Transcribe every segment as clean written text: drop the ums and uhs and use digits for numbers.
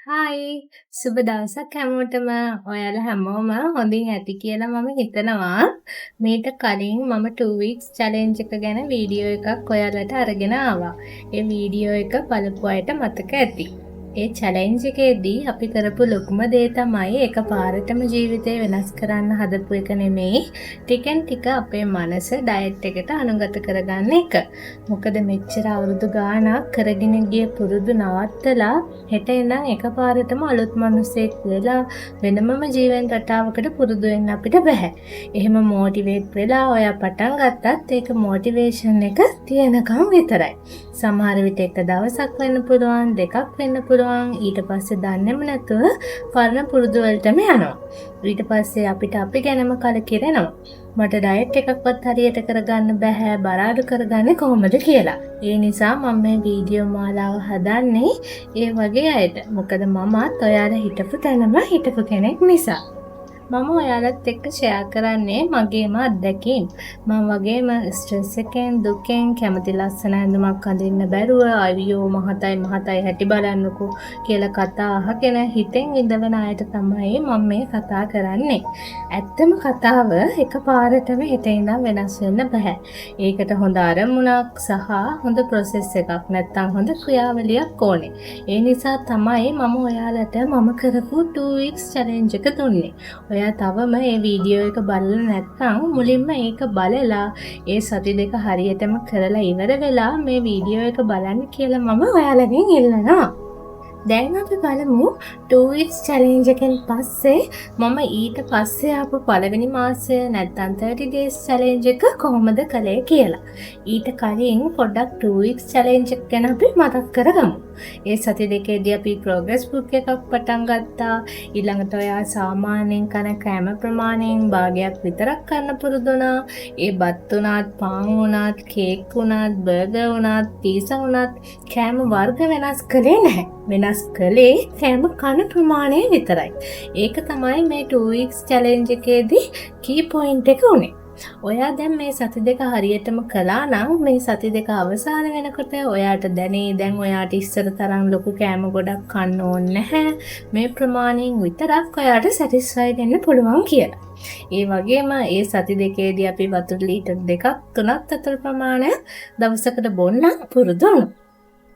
Hi සුබ දවසක් හැමෝටම. ඔයාලා හැමෝම හොඳින් ඇති කියලා මම හිතනවා. මීට කලින් මම 2 weeks challenge එක ගැන වීඩියෝ එකක් ඔයාලට අරගෙන ආවා. ඒ වීඩියෝ එක බලපු අයට මතක ඇති. ඒ challenge එකේදී අපි කරපු ලොකුම දේ තමයි එකපාරටම ජීවිතේ වෙනස් කරන්න හදපු එක නෙමෙයි. ටිකෙන් ටික අපේ මනස ඩයට් එකට අනුගත කරගන්න එක. මොකද මෙච්චර අවුරුදු ගාණක් කරගෙන ගිය පුරුදු නවත්තලා හෙට ඉඳන් එකපාරටම අලුත් මිනිස්සෙක් වෙලා වෙනමම ජීවන රටාවකට පුරුදු වෙන්න අපිට බෑ. එහෙම මොටිවේට් වෙලා ඔයා පටන් ගත්තත් ඒක මොටිවේෂන් එක තියෙනකම් විතරයි. සමහර විට එක දවසක් වෙන්න පුළුවන්, දෙකක් වෙන්න පුළුවන්. ඊට පස්සේ දන්නේම නැතුව පරණ පුරුදු වලටම යනවා. ඊට පස්සේ අපිට අපි ගැනම කලකිරෙනවා. මට ඩයට් එකක්වත් හරියට කරගන්න බෑ, බරාඩු කරගන්නේ කොහොමද කියලා. ඒ නිසා මම මේ වීඩියෝ මාලාව හදන්නේ ඒ වගේ අයට. මොකද මමත් ඔයාලා හිටපු තැනම හිටපු කෙනෙක් නිසා. මම ඔයාලත් එක්ක ෂෙයා කරන්නේ මගේම අත්දැකීම්. මම වගේම ස්ට්‍රෙස් එකෙන් දුකෙන් කැමති ලස්සන ඇඳුමක් අඳින්න බැරුව අයියෝ මහතයි හැටි බලන්නකෝ කියලා කතා අහගෙන හිතෙන් විඳවන අයට තමයි මම මේ කතා කරන්නේ. ඇත්තම කතාව එකපාරටම හිත ඉඳන් වෙනස් වෙන්න බෑ. ඒකට හොඳ අරමුණක් සහ හොඳ ප්‍රොසෙස් එකක් නැත්තම් හොඳ ක්‍රියාවලියක් ඕනේ. ඒ නිසා තමයි මම ඔයාලට මම කරපු 2 weeks challenge එක දුන්නේ. ඔයා තවම මේ වීඩියෝ එක බලලා නැත්නම් මුලින්ම ඒක බලලා ඒ සති දෙක හරියටම කරලා ඉවර වෙලා මේ වීඩියෝ එක බලන්න කියලා මම ඔයාලගෙන් ඉල්ලනවා. දැන් අපි බලමු 2 weeks challenge එකෙන් පස්සේ මම ඊට පස්සේ ආපු පළවෙනි මාසය නැත්නම් 30 days challenge එක කොහොමද කළේ කියලා. ඊට කලින් පොඩ්ඩක් 2 weeks challenge එක ගැන අපි මතක් කරගමු. ඒ සති දෙකේදී අපි progress book එකක් පටන් ගත්තා. ඊළඟට ඔයා සාමාන්‍යයෙන් කන කෑම ප්‍රමාණයෙන් භාගයක් විතරක් කන්න පුරුදු වුණා. ඒ බත් උනාත්, පාන් උනාත්, කේක් උනාත්, බර්ගර් උනාත්, පීසා උනාත් කෑම වර්ග වෙනස් කළේ නැහැ. වෙනස් කළේ කෑම කන ප්‍රමාණය විතරයි. ඒක තමයි මේ 2 weeks challenge එකේදී key point එක උනේ. ඔයා දැන් මේ සති දෙක හරියටම කළා නම් මේ සති දෙක අවසන් වෙනකොට ඔයාට දැනේ දැන් ඔයාට ඉස්සර තරම් ලොකු කෑම ගොඩක් කන්න ඕනේ නැහැ. මේ ප්‍රමාණයෙන් විතරක් ඔයාට satisfied වෙන්න පුළුවන් කියලා. ඒ වගේම ඒ සති දෙකේදී අපි වතුර ලීටර් 2ක් 3ක් අතර ප්‍රමාණය දවසකට බොන්න පුරුදු වුණා.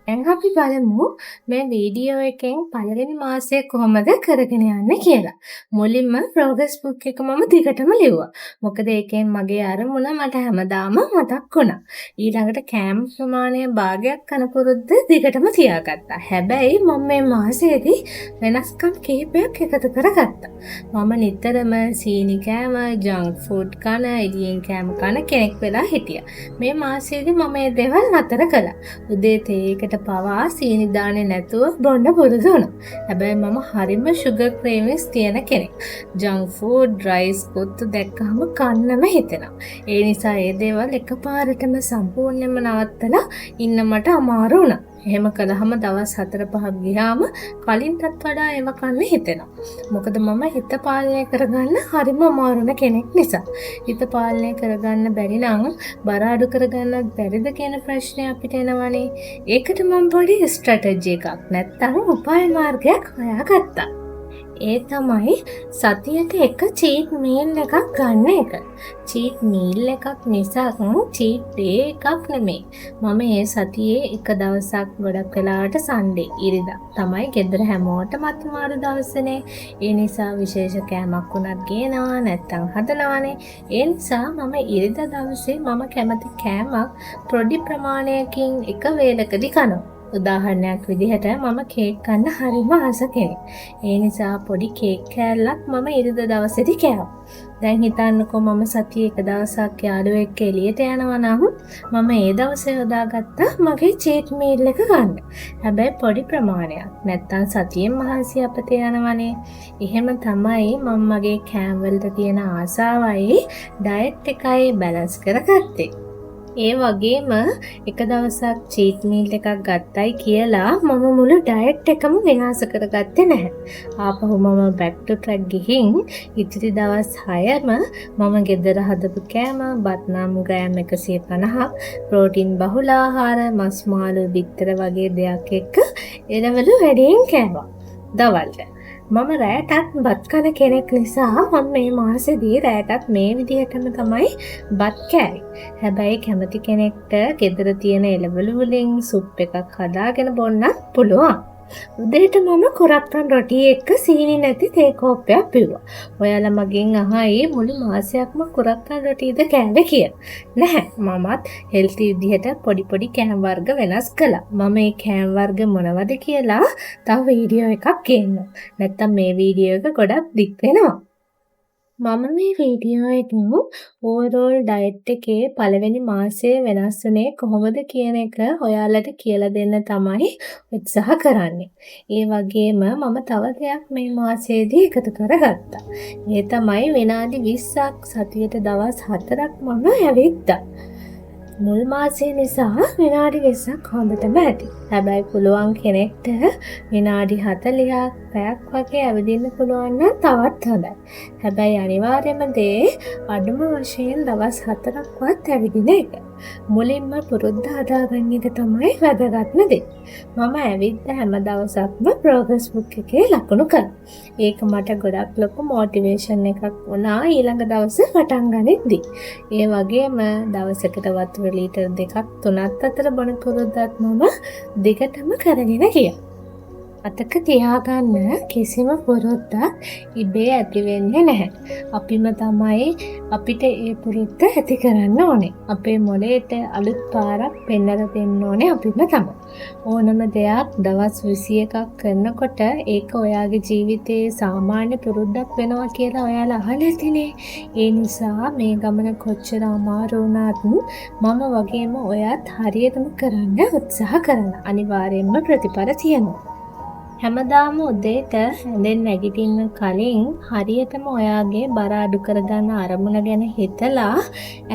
දැන් අපි බලමු මේ වීඩියෝ එකෙන් පළවෙනි මාසය කොහොමද කරගෙන යන්නේ කියලා. මුලින්ම progress book එක මම දිගටම ලිව්වා. මොකද ඒකෙන් මගේ අරමුණ මට හැමදාම මතක් වුණා. ඊළඟට කෑම ප්‍රමාණය භාගයක් කන පුරුද්ද දිගටම තියාගත්තා. හැබැයි මම මේ මාසෙදී වෙනස්කම් කිහිපයක් එකතු කරගත්තා. මම නිතරම සීනි කෑම, junk food කන, එළියෙන් කෑම කන කෙනෙක් වෙලා හිටියා. මේ මාසෙදී මම මේ දේවල් නතර කළා. උදේ තේ එකට පවා සීනි දාන්නේ නැතුව බොන්න පුරුදු වුණා. හැබැයි මම හරිම sugar cravings තියෙන කෙනෙක්. junk food, rice කොත්තු දැක්කම කන්නම හිතෙනවා. ඒ නිසා ඒ දේවල් එකපාරටම සම්පූර්ණයෙන්ම නවත්තලා ඉන්න මට අමාරු වුණා. එහෙම කළාම දවස් 4-5ක් ගියාම කලින්ටත් වඩා ඒව කන්න හිතෙනවා. මොකද මම හිත පාලනය කරගන්න හරිම අමාරුන කෙනෙක් නිසා. හිත පාලනය කරගන්න බැරි නම් බර අඩු කරගන්නත් බැරිද කියන ප්‍රශ්නය අපිට එනවනේ. ඒකට මම පොඩි ස්ට්‍රැටජි එකක් නැත්තම් උපාය මාර්ගයක් හොයාගත්තා. ඒ තමයි සතියට එක චීට් මීල් එකක් ගන්න එක. චීට් මීල් එකක් මිසක් චීට් ඩේ එකක් නෙමෙයි. මම මේ සතියේ එක දවසක් ගොඩක් වෙලාවට සන්ඩේ ඉරිදා තමයි ගෙදර හැමෝටම අතුමාරු දවසනේ. ඒ නිසා විශේෂ කෑමක් උනත් ගේනවා නැත්තම් හදනවානේ. ඒ නිසා මම ඉරිදා දවසේ මම කැමති කෑමක් පොඩි ප්‍රමාණයකින් එක වේලකදී කනවා. උදාහරණයක් විදිහට මම කේක් කන්න හරිම ආස කෙනෙක්. ඒ නිසා පොඩි කේක් කෑල්ලක් මම ඉරිදා දවසේදී කෑවා. දැන් හිතන්නකෝ මම සතියේ එක දවසක් යාළුවෙක් එක්ක එළියට යනවා නම් මම ඒ දවසේ යොදාගත්තා මගේ චීට් මීල් එක ගන්න. හැබැයි පොඩි ප්‍රමාණයක්. නැත්තම් සතියෙන් මහන්සි අපතේ යනවනේ. එහෙම තමයි මම මගේ කෑම වලට තියෙන ආසාවයි ඩයට් එකයි බැලන්ස් කරගත්තේ. ඒ වගේම එක දවසක් චීට් මීල් එකක් ගත්තයි කියලා මම මුළු ඩයට් එකම විනාශ කරගත්තේ නැහැ. ආපහු මම back to track ගිහින් ඉතිරි දවස් 6ම මම ගෙදර හදපු කෑම, බත් නම් ග්‍රෑම් 150ක්, ප්‍රෝටීන් බහුල ආහාර, මස් මාළු බිත්තර වගේ දෙයක් එක්ක එළවලු වැඩියෙන් කෑවා. දවල්ට. මම රෑටත් බත් කන කෙනෙක් නිසා මම මේ මාසෙදී රෑටත් මේ විදිහටම තමයි බත් කෑවේ. හැබැයි කැමති කෙනෙක්ට ගෙදර තියෙන එළවලු වලින් සුප් එකක් හදාගෙන බොන්න පුළුවන්. උදේට මම කුරක්කන් රොටි එක්ක සීනි නැති තේ කෝප්පයක් බිව්වා. ඔයාලා මගෙන් අහයි මුළු මාසයක්ම කුරක්කන් රොටිද කෑවේ කියලා. නැහැ. මමත් හෙල්ති විදිහට පොඩි කෑම වර්ග වෙනස් කළා. මම මේ කෑම වර්ග මොනවද කියලා තව වීඩියෝ එකක් ගේන්නම්. නැත්තම් මේ වීඩියෝ එක ගොඩක් දික් වෙනවා. මම මේ වීඩියෝ එකෙන් ඕවරෝල් ඩයට් එකේ පළවෙනි මාසයේ වෙනස් වුණේ කොහොමද කියන එක ඔයාලට කියලා දෙන්න තමයි උත්සාහ කරන්නේ. ඒ වගේම මම තව දෙයක් මේ මාසයේදී එකතු කරගත්තා. ඒ තමයි විනාඩි 20ක් සතියට දවස් 4ක් මම ඇවිද්දා. මුල් මාසය නිසා විනාඩි 20ක් හොඳටම ඇති. හැබැයි පුළුවන් කෙනෙක්ට විනාඩි 40ක් පැයක් වගේ ඇවිදින්න පුළුවන් නම් තවත් හොඳයි. හැබැයි අනිවාර්යයෙන්ම දේ අඩුම වශයෙන් දවස් 4ක්වත් ඇවිදින එක. මුලින්ම පුරුද්ද හදාගන්න එක තමයි වැදගත්ම දේ. මම ඇවිද්ද හැම දවසක්ම ප්‍රෝග්‍රස් බුක් එකේ ලකුණු කළා. ඒක මට ගොඩක් ලොකු මොටිවේෂන් එකක් වුණා ඊළඟ දවසේ පටන් ගනිද්දි. ඒ වගේම දවසකට වතුර ලීටර් 2ක් 3ක් අතර බොන පුරුද්දත් මම දිගටම කරගෙන ගියා. අතක තියාගන්න කිසිම පුරුද්දක් ඉබේ ඇති වෙන්නේ නැහැ. අපිම තමයි අපිට ඒ පුරුද්ද ඇති කරන්න ඕනේ. අපේ මොළයට අලුත් පාරක් පෙන්වලා දෙන්න ඕනේ අපිම තමයි. ඕනම දෙයක් දවස් 21ක් කරනකොට ඒක ඔයාගේ ජීවිතයේ සාමාන්‍ය පුරුද්දක් වෙනවා කියලා ඔයාලා අහලා ඇතිනේ. ඒ නිසා මේ ගමන කොච්චර අමාරු වුණත් මම වගේම ඔයත් හරියටම කරන්න උත්සාහ කරනවා. අනිවාර්යයෙන්ම ප්‍රතිඵල තියෙනවා. හැමදාම උදේට ඇඳෙන් නැගිටින්න කලින් හරියටම ඔයාගේ බර අඩු කරගන්න අරමුණ ගැන හිතලා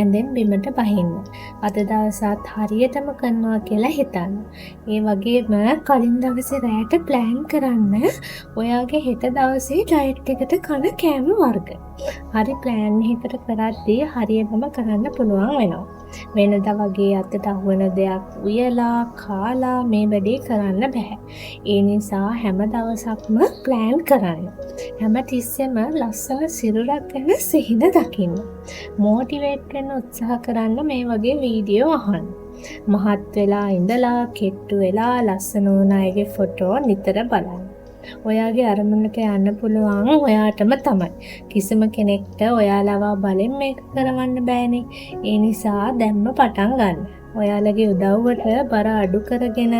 ඇඳෙන් බිමට බහින්න. අද දවසත් හරියටම කරනවා කියලා හිතන්න. ඒ වගේම කලින් දවසේ රැයට ප්ලෑන් කරන්න ඔයාගේ හෙට දවසේ ඩයට් එකට කන කෑම වර්ග. හරි ප්ලෑන් එකකට කරද්දී හරියටම කරන්න පුළුවන් වෙනවා. වෙනදා වගේ අතට අහුවෙන දෙයක් උයලා කාලා මේ වැඩේ කරන්න බෑ. ඒ නිසා හැම දවසක්ම ප්ලෑන් කරන්න. හැම තිස්සෙම ලස්සන සිරුරක් ගැන සිහින දකින්න. මොටිවේට් වෙන්න උත්සාහ කරන්න මේ වගේ වීඩියෝ අහන්න. මහත් වෙලා ඉඳලා කෙට්ටු වෙලා ලස්සන වුණ අයගේ ෆොටෝ නිතර බලන්න. ඔයාගේ අරමුණට යන්න පුළුවන් ඔයාටම තමයි. කිසිම කෙනෙක්ට ඔයාලව බලෙන් මේක කරවන්න බෑනේ. ඒ නිසා දැම්ම පටන් ගන්න. ඔයාලගේ උදව්වට බර අඩු කරගෙන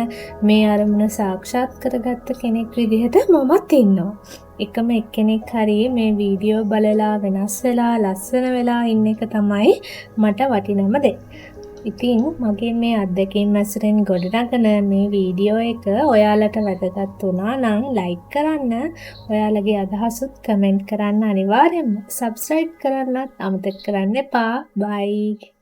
මේ අරමුණ සාක්ෂාත් කරගත්ත කෙනෙක් විදිහට මමත් ඉන්නවා. එකම එක්කෙනෙක් හරි මේ වීඩියෝ බලලා වෙනස් වෙලා ලස්සන වෙලා ඉන්න එක තමයි මට වටිනම දේ. ඉතින් මගේ මේ අත්දැකීම් ඇසුරෙන් ගොඩනගන මේ වීඩියෝ එක ඔයාලට වැදගත් වුණා නම් ලයික් කරන්න, ඔයාලගේ අදහසුත් කමෙන්ට් කරන්න අනිවාර්යයෙන්ම. සබ්ස්ක්‍රයිබ් කරන්නත් අමතක කරන්න එපා. බයි.